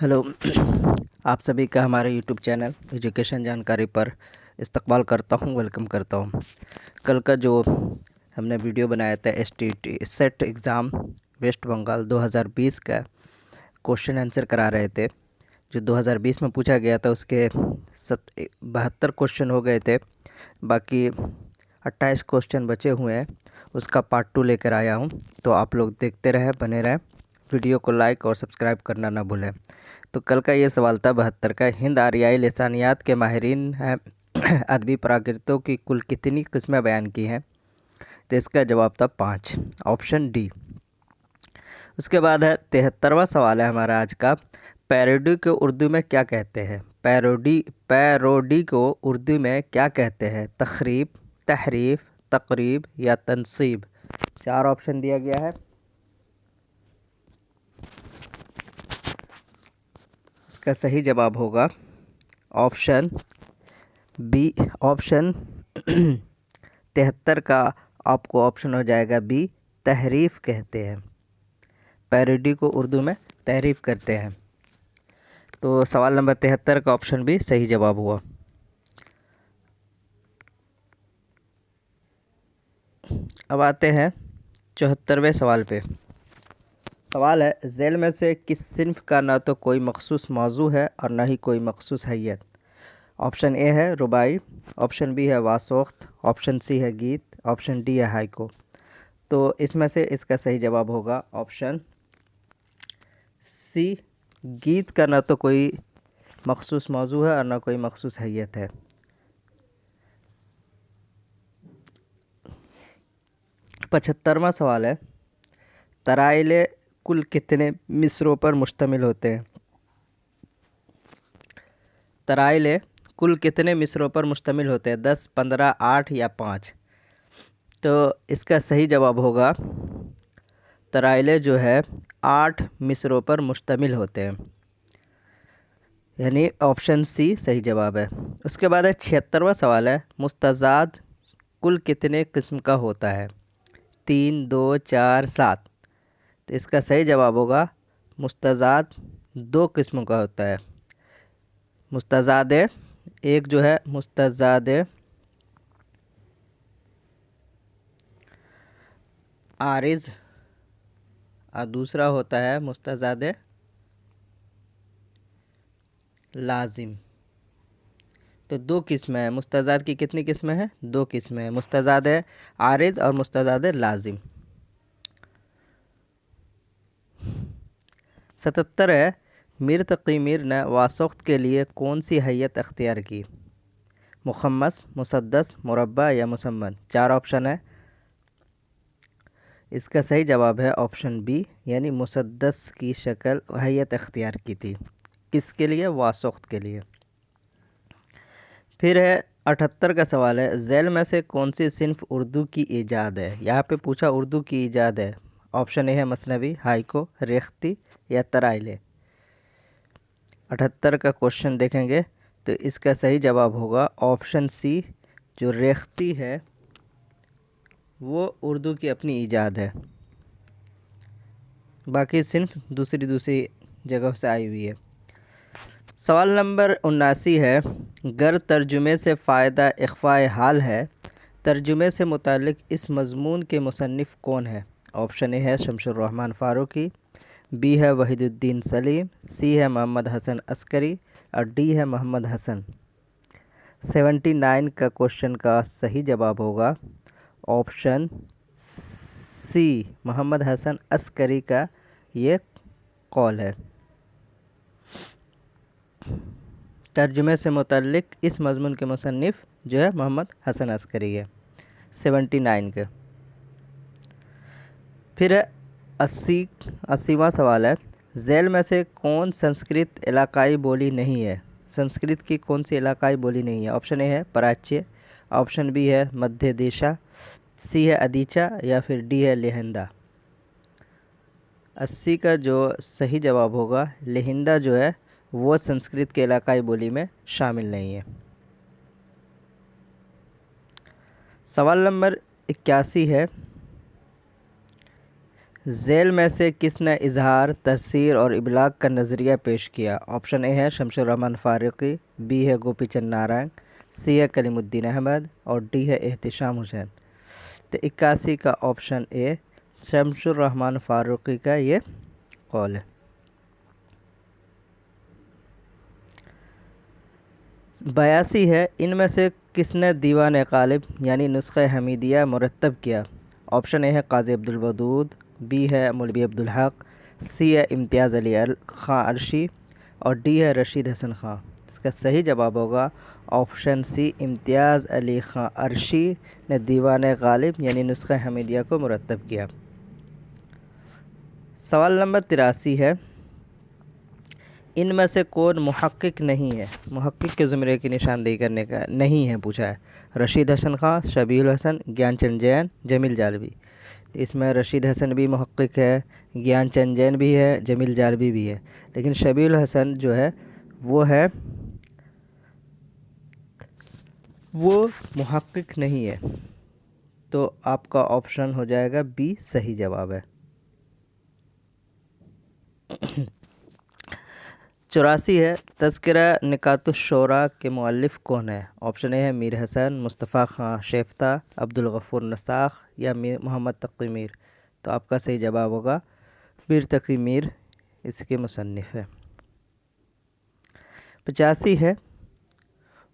Hello. आप सभी का हमारे यूट्यूब चैनल एजुकेशन जानकारी पर इस्तकबाल करता हूँ, वेलकम करता हूँ। कल का जो हमने वीडियो बनाया था STT SET exam West Bengal 2020 का क्वेश्चन आंसर करा रहे थे। जो 2020 में पूछा गया था उसके 72 क्वेश्चन हो गए थे, बाकी 28 क्वेश्चन बचे हुए हैं। उसका पार्ट 2 लेकर आया हूँ, तो आप लोग देखते रहें, बने रहें। वीडियो को लाइक और सब्सक्राइब करना ना भूलें। तो कल का ये सवाल था 72 का, हिंद आर्याई लिसानियात के माहिरीन हैं अदबी प्राकृतों की कुल कितनी किस्में बयान की हैं? तो इसका जवाब था 5, ऑप्शन डी। उसके बाद है 73वां सवाल है हमारा आज का, पैरोडी को उर्दू में क्या कहते हैं? पैरोडी को उर्दू में क्या कहते हैं? तखरीब, तहरीफ, तकरीब या तनसीब? 4 ऑप्शन दिया गया है। इसका सही जवाब होगा ऑप्शन बी। ऑप्शन 73 का आपको ऑप्शन हो जाएगा बी, तहरीफ कहते हैं। पैरोडी को उर्दू में तहरीफ करते हैं। तो सवाल नंबर 73 का ऑप्शन बी सही जवाब हुआ। अब आते हैं 74वें सवाल पे। सवाल है, झेल में से किस सिन्फ का ना तो कोई मखसूस मौजू है और ना ही कोई मखसूस हैयत? ऑप्शन ए है रुबाई, ऑप्शन बी है वासोख्त, ऑप्शन सी है गीत, ऑप्शन डी है हाइको। तो इसमें से इसका सही जवाब होगा ऑप्शन सी, गीत का ना तो कोई मखसूस मौजू है और ना कोई मखसूस हैयत है। 75वां सवाल है, तराइले कुल कितने मिसरों पर मुश्तमिल होते हैं? तराइले कुल कितने मिसरों पर मुश्तमिल होते हैं? 10, 15, 8 या 5? तो इसका सही जवाब होगा, तराइले जो है 8 मिसरों पर मुश्तमिल होते हैं, यानी ऑप्शन सी सही जवाब है। उसके बाद है 76वां सवाल है, मुस्तज़ाद कुल कितने किस्म का होता है? 3, 2, 4, 7? तो इसका सही जवाब होगा मुस्तज़ाद 2 किस्मों का होता है। मुस्तज़ाद एक जो है मुस्तज़ाद आरिज़ और दूसरा होता है मुस्तज़ाद लाजिम। तो 2 किस्में हैं। मुस्तज़ाद की कितनी किस्में हैं? 2 किस्में हैं, मुस्तज़ाद आरिज़ और मुस्तज़ाद लाजिम। 77 है, मीर तक़ी मीर ने वासख्त के लिए कौन सी हैयत अख्तियार की? मुखम्मस, मुसद्दस, मुरब्बा या मुसम्मद? 4 ऑप्शन है। इसका सही जवाब है ऑप्शन बी, यानी मुसद्दस की शक्ल हैयत अख्तियार की थी। किसके लिए? वासख्त के लिए। फिर है 78 का सवाल है, झेल में से कौन सी सिन्फ उर्दू की ईजाद है? यहाँ पे पूछा उर्दू की ईजाद है। ऑप्शन ए है मसनवी, हाइको, रेख्ती या तराइले? 78 का क्वेश्चन देखेंगे तो इसका सही जवाब होगा ऑप्शन सी, जो रेख्ती है वो उर्दू की अपनी ईजाद है। बाकी सिर्फ दूसरी जगह से आई हुई है। सवाल नंबर 79 है, गर तर्जुमे से फ़ायदा इख्फ़ाए हाल है, तर्जुमे से मुतालिक इस मज़मून के मुसन्निफ़ कौन है? ऑप्शन ए है शमशुर रहमान फ़ारूकी, बी है वहीदुद्दीन सलीम, सी है मोहम्मद हसन अस्करी और डी है मोहम्मद हसन। 79 का क्वेश्चन का सही जवाब होगा ऑप्शन सी, मोहम्मद हसन अस्करी का ये कॉल है। तर्जुमे से मुतल्लिक इस मज़मून के मुसन्निफ़ जो है मोहम्मद हसन अस्करी है। 79 के। फिर 80वां सवाल है, झेल में से कौन संस्कृत इलाकाई बोली नहीं है? संस्कृत की कौन सी इलाकाई बोली नहीं है? ऑप्शन ए है प्राच्य, ऑप्शन बी है मध्य देशा, सी है अदीचा या फिर डी है लेहंदा? 80 का जो सही जवाब होगा, लेहिंदा जो है वो संस्कृत के इलाकाई बोली में शामिल नहीं है। सवाल नंबर 81 है, झेल में से किसने इजहार, तफसीर और इबलाग का नज़रिया पेश किया? ऑप्शन ए है शमशुर रहमान फ़ारूक़ी, बी है गोपी चंद नारायण, सी है कलीमुद्दीन अहमद और डी है एहतिशाम हुसैन। तो 81 का ऑप्शन ए शमशुर रहमान फ़ारूक़ी का ये कौल है। 82 है, इनमें से किसने दीवान ग़ालिब यानी नुस्ख़ा हमीदिया मुरतब किया? ऑप्शन ए है काज़ी अब्दुल वदूद, बी है मौलवी अब्दुल हक, सी है इम्तियाज़ अली ख़ां अर्शी और डी है रशीद हसन ख़ां। इसका सही जवाब होगा ऑप्शन सी, इम्तियाज़ अली ख़ां अर्शी ने दीवान ग़ालिब यानी नुस्ख़ा हमीदिया को मुरतब किया। सवाल नंबर 83 है, इनमें से कौन मुहक्किक नहीं है? मुहक्किक के ज़ुमरे की निशानदेही करने का नहीं है पूछा है। रशीद हसन ख़ां, शबीहुल हसन, ज्ञानचंद जैन, जमील जालवी। तो इसमें रशीद हसन भी मुहक्किक है, ज्ञानचंद जैन भी है, जमील जालवी भी है, लेकिन शबीहुल हसन जो है वो मुहक्किक नहीं है। तो आपका ऑप्शन हो जाएगा बी सही जवाब है। 84 है, तज़किरा निकातुश्शोरा के मुअल्लिफ़ कौन है? ऑप्शन ए है मीर हसन, मुस्तफ़ा ख़ां शेफ्ता, अब्दुल गफ़ूर नसाख या मोहम्मद तक़ी मीर। तो आपका सही जवाब होगा मीर तक़ी मीर इसके मुसन्निफ़ है। 85 है,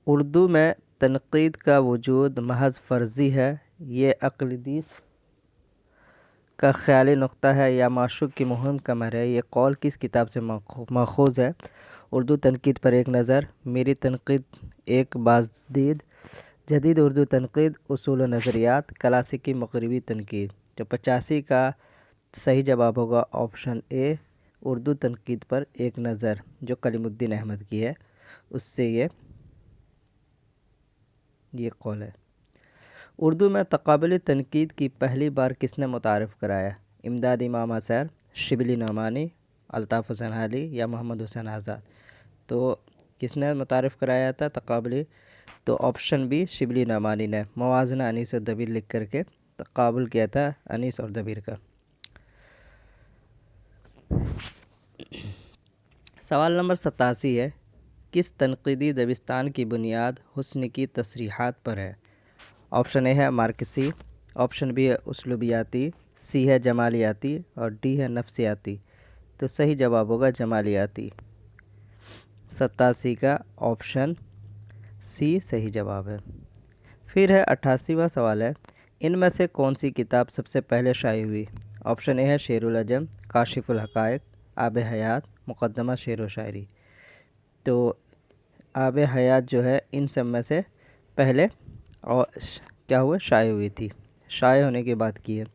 उर्दू में तनक़ीद का वजूद महज़ फ़र्ज़ी है, ये अक़लीदीस का ख़याली नुक्ता है या माशूक़ की मुहिम का मर है? ये कौल किस किताब से माख़ूज़ है? उर्दू तनक़ीद पर एक नज़र, मेरी तनक़ीद एक बाज़दीद, जदीद उर्दू तनक़ीद, उसूल व नज़रियात, क्लासिकी मग़रिबी तनक़ीद। तो 85 का सही जवाब होगा ऑप्शन ए, उर्दू तनक़ीद पर एक नज़र, जो कलीमुद्दीन अहमद की है, उससे ये कौल है। उर्दू में तक़ाबुली तनक़ीद की पहली बार किसने मुतारिफ़ कराया? इमदाद इमाम असर, शिबली नोमानी, अल्ताफ़ हुसैन हाली या मोहम्मद हुसैन आज़ाद। तो किसने मुतारिफ़ कराया था तक़ाबुली? तो ऑप्शन बी शिबली नोमानी ने मवाज़ना अनीस और दबीर लिख करके तक़ाबुल किया था अनीस और दबीर का। सवाल नंबर 87 है, किस तनक़ीदी दबिस्तान की बुनियाद हुस्न की तसरीहात पर है? ऑप्शन ए है मार्कसी, ऑप्शन बी है उसलूबियाती, सी है जमालियाती और डी है नफ्सियाती। तो सही जवाब होगा जमालियाती। 87 का ऑप्शन सी सही जवाब है। फिर है 88वां सवाल है, इनमें से कौन सी किताब सबसे पहले शाये हुई? ऑप्शन ए है शेरुल अजम, काशिफुल हक़ाइक़, आब हयात, मुक़द्दमा शेर व शायरी। तो आब हयात जो है इन सब में से पहले और क्या हुआ शाये हुई थी, शाये होने के बाद की है।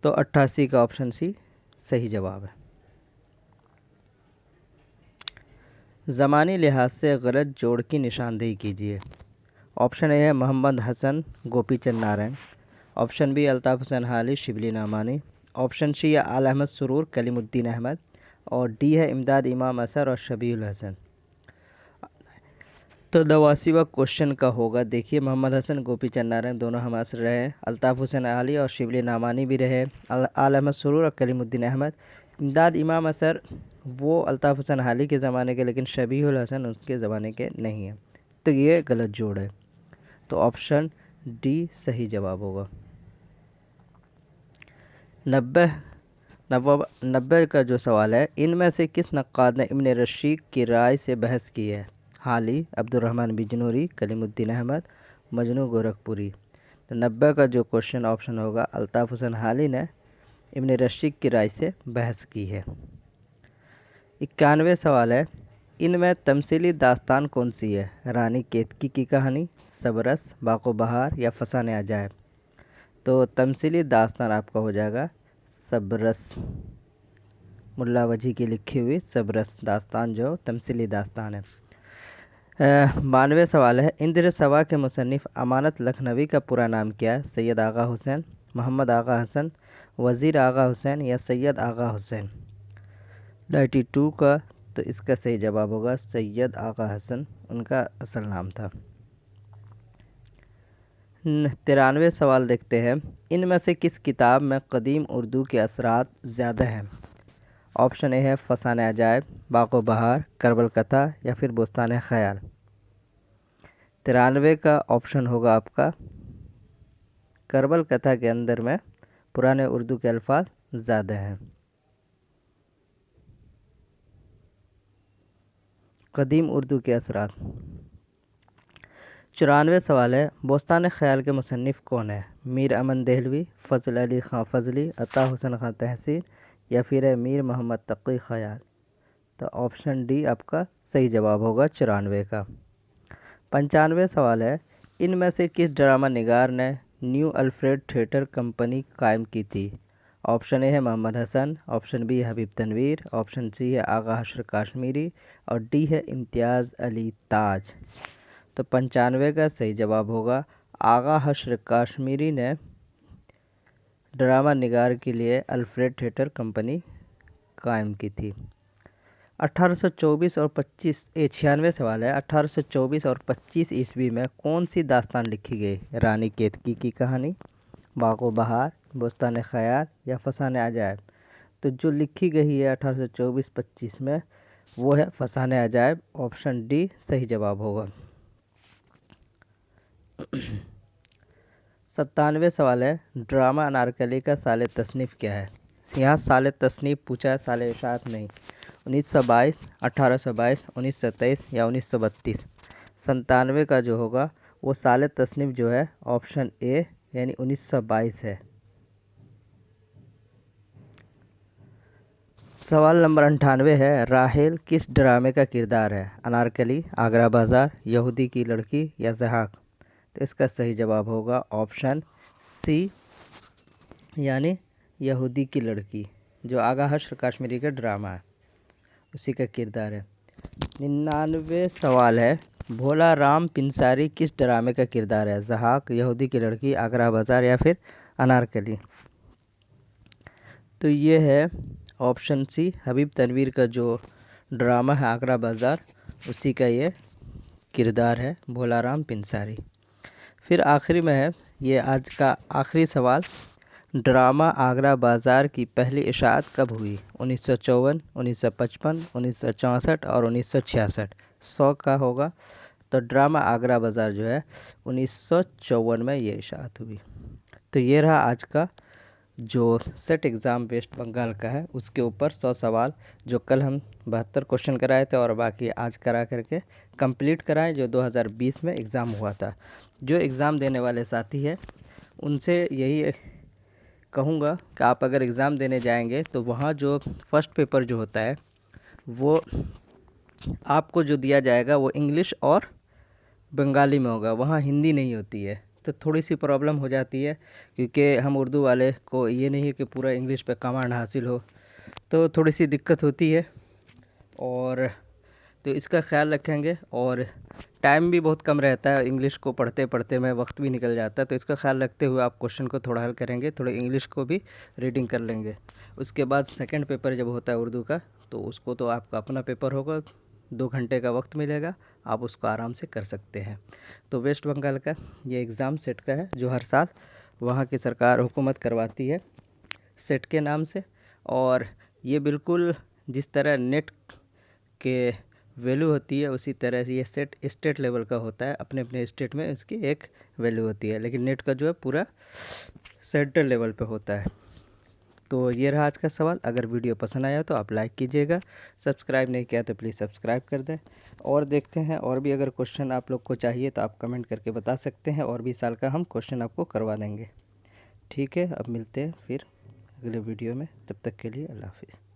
तो 88 का ऑप्शन सी सही जवाब है। ज़मानी लिहाज से गलत जोड़ की निशानदेही कीजिए। ऑप्शन ए है मोहम्मद हसन, गोपी चंद नारायण, ऑप्शन बी अल्ताफ़ हुसैन हाली, शिबली नोमानी, ऑप्शन सी है आल अहमद सुरूर, कलीमुद्दीन अहमद और डी है इमदाद इमाम असर और शबीहुल हसन। तो 89वां क्वेश्चन का होगा, देखिए मोहम्मद हसन, गोपी चंद नारायण दोनों हमारे से रहे, अल्ताफ़ हुसैन आली और शिबली नोमानी भी रहे, आल अहमद सुरूर और कलीमुद्दीन अहमद। इमदाद इमाम असर वो अल्ताफ़ हुसैन हाली के ज़माने के, लेकिन शबीहुल हसन उसके ज़माने के नहीं हैं। तो ये गलत जोड़ है। तो ऑप्शन डी सही जवाब होगा। 90 का जो सवाल है, इनमें से किस नक्काद ने इब्न रशीद की राय से बहस की है? हाली, अब्दुर्रहमान बिजनूरी, कलीमुद्दीन अहमद, मजनू गोरखपुरी। तो 90 का जो क्वेश्चन ऑप्शन होगा, अल्ताफ़ हुसैन हाली ने इब्न रशीद की राय से बहस की है। 91 सवाल है, इनमें तमसीली दास्तान कौन सी है? रानी केतकी की कहानी, सबरस, बाको बहार या फसाने अजायब। तो तमसीली दास्तान आपका हो जाएगा सबरस, मुल्ला वजी की लिखी हुई सबरस दास्तान जो तमसीली दास्तान है। 92 सवाल है, इंद्र सवा के मुसन्निफ़ अमानत लखनवी का पूरा नाम क्या है? सैयद आगा हुसैन, मोहम्मद आगा हसन, वज़ीर आगा हुसैन या सैयद आगा हुसैन। 92 का तो इसका सही जवाब होगा सैयद आगा हसन, उनका असल नाम था। 93 सवाल देखते हैं। इनमें से किस किताब में कदीम उर्दू के असरात ज़्यादा हैं? ऑप्शन ए है फसाने अजायब, बागो बहार, करबल कथा या फिर बोस्तान ख्याल। 93 का ऑप्शन होगा आपका करबल कथा के अंदर में पुराने उर्दू के अल्फाज ज़्यादा हैं। कदीम उर्दू के असरात। 94 सवाल है, बोस्तान ख्याल के मुसन्निफ़ कौन है? मीर अमन देहलवी, फ़ज़ल अली ख़ां फ़ज़ली, अता हुसैन ख़ां तहसीन या फिर है मीर मोहम्मद तक़ी ख़याल। तो ऑप्शन डी आपका सही जवाब होगा 94 का। 95 सवाल है, इनमें से किस ड्रामा निगार ने न्यू अल्फ्रेड थिएटर कंपनी कायम की थी? ऑप्शन ए है Mohammad Hasan, option B Habib Tanvir, option C है आगा हशर काश्मीरी और डी है इम्तियाज़ अली ताज। तो 95 का सही जवाब होगा आगा हशर काश्मीरी ने ड्रामा निगार के लिए अल्फ्रेड थिएटर कंपनी कायम की थी। 1824 और 96 सवाल है, 1824 और 25 ईस्वी में कौन सी दास्तान लिखी गई? रानी केतकी की कहानी, बागो बहार, बोस्तान ख्याल या फसाने अजायब। तो जो लिखी गई है 1824-25 में वो है फसाने अजायब। ऑप्शन डी सही जवाब होगा। 97 सवाल है, ड्रामा अनारकली का साल तसनीफ़ क्या है? यहाँ साल तसनीफ़ पूछा है, साल इशाअत नहीं। 1922, 1822, 1923 या 1932। 97 का जो होगा वो साल तसनीफ़ जो है ऑप्शन ए यानी 1922 है। सवाल नंबर 98 है, राहेल किस ड्रामे का किरदार है? अनारकली, आगरा बाज़ार, यहूदी की लड़की या ज़हाक। तो इसका सही जवाब होगा ऑप्शन सी यानी यहूदी की लड़की, जो आगा हशर काश्मीरी का ड्रामा है उसी का किरदार है। 99 सवाल है, भोला राम पिंसारी किस ड्रामे का किरदार है? ज़हाक, यहूदी की लड़की, आगरा बाज़ार या फिर अनारकली। तो ये है ऑप्शन सी हबीब तनवीर का जो ड्रामा है आगरा बाज़ार उसी का ये किरदार है भोला राम पिंसारी। फिर आखिरी में है ये आज का आखिरी सवाल, ड्रामा आगरा बाज़ार की पहली इशाअत कब हुई? 1954, 1955, 1964 और 1966। 100 का होगा। तो ड्रामा आगरा बाज़ार जो है 1954 में ये इशाअत हुई। तो ये रहा आज का जो सेट एग्ज़ाम वेस्ट बंगाल का है उसके ऊपर 100 सवाल, जो कल हम 72 क्वेश्चन कराए थे और बाकी आज करा करके कंप्लीट कराए, जो 2020 में एग्ज़ाम हुआ था। जो एग्ज़ाम देने वाले साथी हैं उनसे यही कहूँगा कि आप अगर एग्ज़ाम देने जाएंगे तो वहाँ जो फर्स्ट पेपर जो होता है वो आपको जो दिया जाएगा वो इंग्लिश और बंगाली में होगा, वहाँ हिंदी नहीं होती है। तो थोड़ी सी प्रॉब्लम हो जाती है क्योंकि हम उर्दू वाले को ये नहीं है कि पूरा इंग्लिश पे कमांड हासिल हो, तो थोड़ी सी दिक्कत होती है। और तो इसका ख्याल रखेंगे और टाइम भी बहुत कम रहता है, इंग्लिश को पढ़ते पढ़ते में वक्त भी निकल जाता है। तो इसका ख्याल रखते हुए आप क्वेश्चन को थोड़ा हल करेंगे, थोड़े इंग्लिश को भी रीडिंग कर लेंगे। उसके बाद सेकंड पेपर जब होता है उर्दू का तो उसको तो आपका अपना पेपर होगा, 2 घंटे का वक्त मिलेगा, आप उसको आराम से कर सकते हैं। तो वेस्ट बंगाल का ये एग्ज़ाम सेट का है जो हर साल वहाँ की सरकार हुकूमत करवाती है सेट के नाम से। और ये बिल्कुल जिस तरह नेट के वैल्यू होती है उसी तरह से ये सेट स्टेट लेवल का होता है, अपने अपने स्टेट में इसकी एक वैल्यू होती है, लेकिन नेट का जो है पूरा सेंट्रल लेवल पे होता है। तो ये रहा आज का सवाल। अगर वीडियो पसंद आया तो आप लाइक कीजिएगा, सब्सक्राइब नहीं किया तो प्लीज़ सब्सक्राइब कर दें। और देखते हैं और भी अगर क्वेश्चन आप लोग को चाहिए तो आप कमेंट करके बता सकते हैं, और भी साल का हम क्वेश्चन आपको करवा देंगे। ठीक है, अब मिलते हैं फिर अगले वीडियो में, तब तक के लिए अल्लाह हाफिज़।